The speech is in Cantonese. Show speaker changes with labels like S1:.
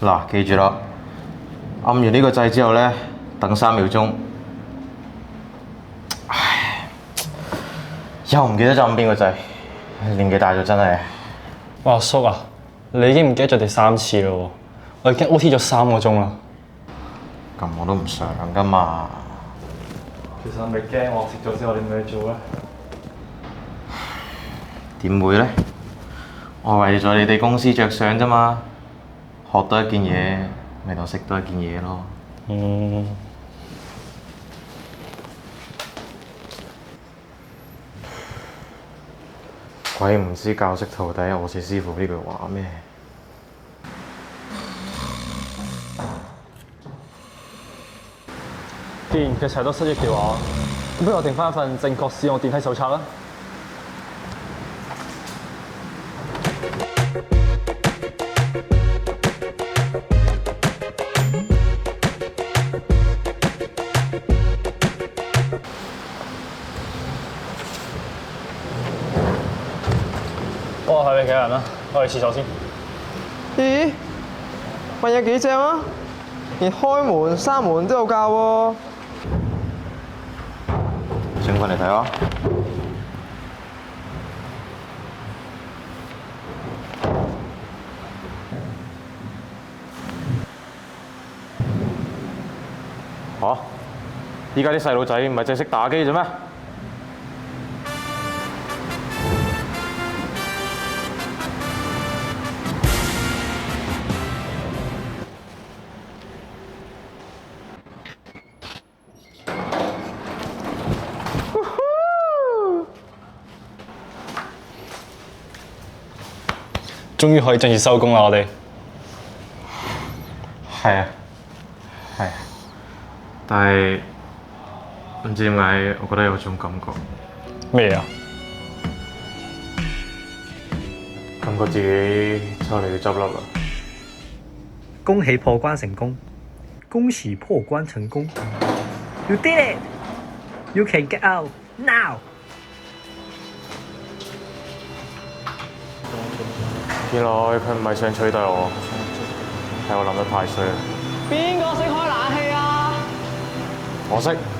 S1: 嗱，記住啦，按完呢個掣之後呢，等3秒鐘。唉，又唔記得咗按邊個掣，年紀大咗真係。
S2: 哇，阿叔啊，你已經唔記得咗第3次啦喎，我已經 OT 咗3個鐘啦。
S1: 咁我都唔想噶嘛。
S2: 其實係咪驚我食咗之後你唔去做咧？
S1: 點會呢？我為咗你哋公司着想啫嘛，學多一件嘢，咪當識多一件嘢咯。鬼唔知教識徒弟餓死師傅呢句話咩？
S2: 既然佢成日都失憶嘅話，咁不如我訂翻一份正確使用電梯手冊啦。我係你企人啦，我去廁所先。
S3: 咦？份嘢幾正啊！連開門、閂門都有教喎。
S1: 請過嚟睇下。嚇！依家啲細路仔唔係淨係識打機啫咩？
S2: 終於可以正式收工啦，我哋。
S1: 係啊，係啊，但係唔知點解，我覺得有種感覺，
S2: 咩啊？
S1: 感覺自己就嚟要執笠啦。
S4: 恭喜破關成功！恭喜破關成功 ！You did it! You can get out now!
S1: 原來佢唔係想取代我，係我諗得太衰啦。
S3: 邊個識開冷氣啊？
S1: 我識。